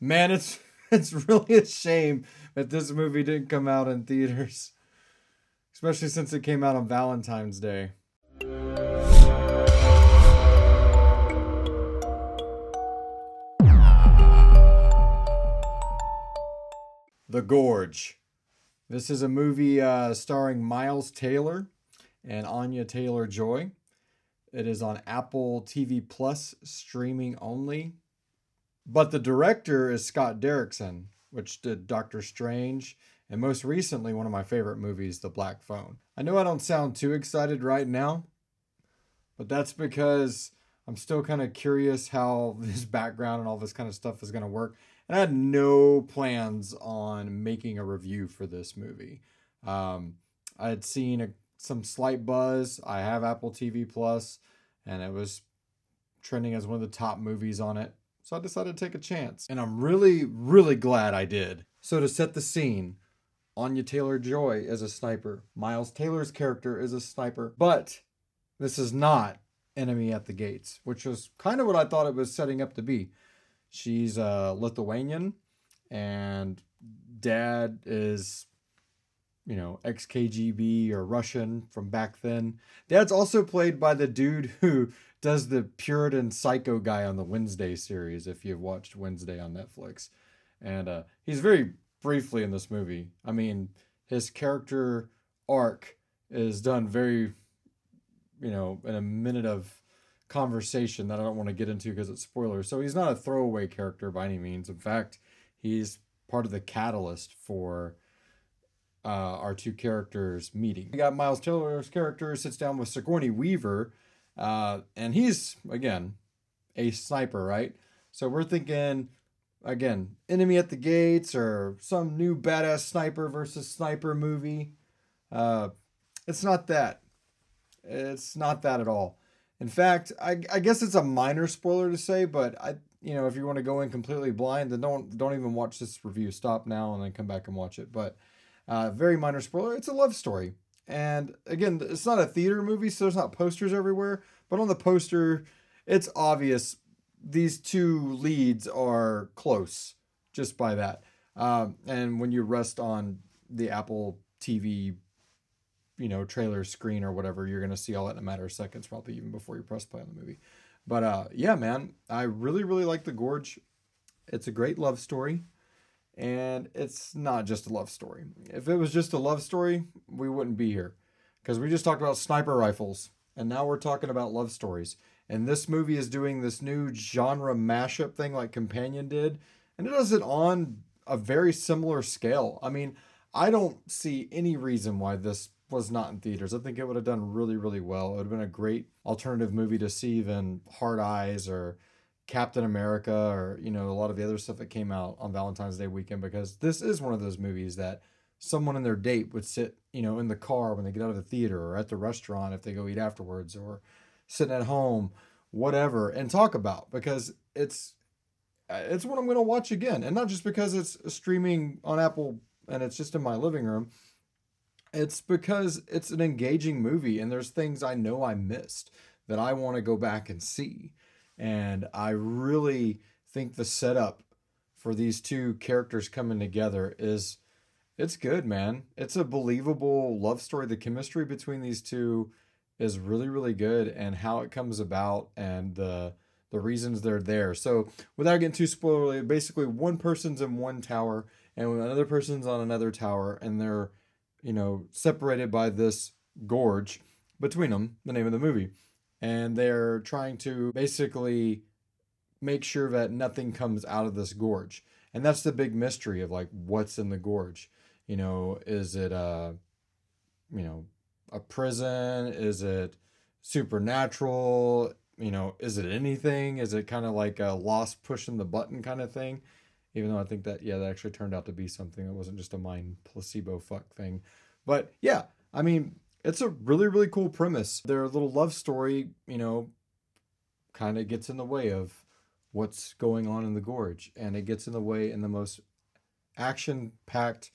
Man, it's really a shame that this movie didn't come out in theaters, especially since it came out on Valentine's Day. The Gorge. This is a movie starring Miles Taylor and Anya Taylor-Joy. It is on Apple TV Plus, streaming only. But the director is Scott Derrickson, which did Doctor Strange and most recently one of my favorite movies, The Black Phone. I know I don't sound too excited right now, but that's because I'm still kind of curious how this background and all this kind of stuff is going to work. And I had no plans on making a review for this movie. I had seen some slight buzz. I have Apple TV Plus, and it was trending as one of the top movies on it. So I decided to take a chance. And I'm really, really glad I did. So to set the scene, Anya Taylor-Joy is a sniper. Miles Taylor's character is a sniper. But this is not Enemy at the Gates, which was kind of what I thought it was setting up to be. She's Lithuanian, and dad is, ex-KGB or Russian from back then. Dad's also played by the dude who does the Puritan psycho guy on the Wednesday series, if you've watched Wednesday on Netflix. And he's very briefly in this movie. I mean, his character arc is done very, in a minute of conversation that I don't want to get into because it's spoilers. So he's not a throwaway character by any means. In fact, he's part of the catalyst for our two characters meeting. We got Miles Taylor's character sits down with Sigourney Weaver, and he's, again, a sniper, right? So we're thinking, again, Enemy at the Gates or some new badass sniper versus sniper movie. It's not that. It's not that at all. In fact, I guess it's a minor spoiler to say, but if you want to go in completely blind, then don't even watch this review. Stop now and then come back and watch it. But very minor spoiler. It's a love story. And again, it's not a theater movie, so there's not posters everywhere. But on the poster, it's obvious these two leads are close just by that. And when you rest on the Apple TV, trailer screen or whatever, you're going to see all that in a matter of seconds, probably even before you press play on the movie. But yeah, man, I really, really like The Gorge. It's a great love story. And it's not just a love story. If it was just a love story, we wouldn't be here. Because we just talked about sniper rifles. And now we're talking about love stories. And this movie is doing this new genre mashup thing like Companion did. And it does it on a very similar scale. I mean, I don't see any reason why this was not in theaters. I think it would have done really, really well. It would have been a great alternative movie to see than Hard Eyes or Captain America or, a lot of the other stuff that came out on Valentine's Day weekend, because this is one of those movies that someone and their date would sit, in the car when they get out of the theater or at the restaurant if they go eat afterwards or sitting at home, whatever, and talk about, because it's what I'm going to watch again. And not just because it's streaming on Apple and it's just in my living room. It's because it's an engaging movie and there's things I know I missed that I want to go back and see. And I really think the setup for these two characters coming together it's good, man. It's a believable love story. The chemistry between these two is really, really good, and how it comes about and the reasons they're there. So without getting too spoilery, basically one person's in one tower and another person's on another tower, and they're separated by this gorge between them, the name of the movie. And they're trying to basically make sure that nothing comes out of this gorge. And that's the big mystery of like, what's in the gorge? Is it a prison? Is it supernatural? Is it anything? Is it kind of like a lost pushing the button kind of thing? Even though I think that actually turned out to be something. It wasn't just a mind placebo fuck thing. But yeah, I mean, it's a really, really cool premise. Their little love story, kind of gets in the way of what's going on in the gorge. And it gets in the way in the most action-packed,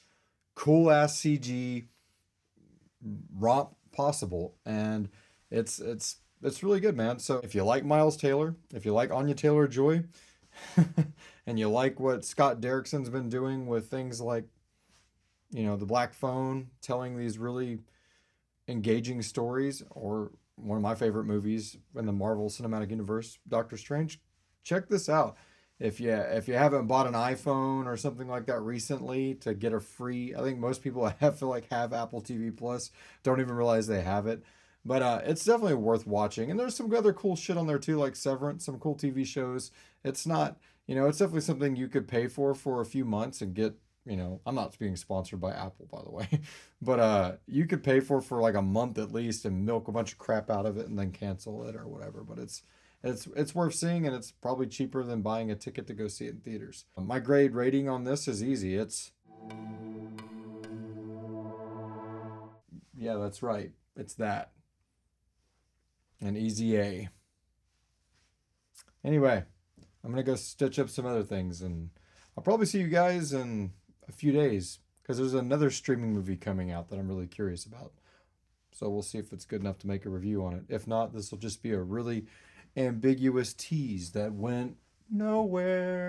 cool-ass CG romp possible. And it's really good, man. So if you like Miles Taylor, if you like Anya Taylor-Joy, and you like what Scott Derrickson's been doing with things like, the Black Phone, telling these really engaging stories, or one of my favorite movies in the Marvel Cinematic Universe, Doctor Strange, check this out. If you haven't bought an iPhone or something like that recently to get a free, I think most people have Apple TV Plus, don't even realize they have it. But it's definitely worth watching. And there's some other cool shit on there too, like Severance, some cool TV shows. It's not, it's definitely something you could pay for a few months and get, I'm not being sponsored by Apple, by the way, but you could pay for like a month at least and milk a bunch of crap out of it and then cancel it or whatever. But it's worth seeing, and it's probably cheaper than buying a ticket to go see it in theaters. My grade rating on this is easy. Yeah, that's right. It's that. An easy A. Anyway, I'm gonna go stitch up some other things, and I'll probably see you guys in a few days because there's another streaming movie coming out that I'm really curious about. So we'll see if it's good enough to make a review on it. If not, this will just be a really ambiguous tease that went nowhere.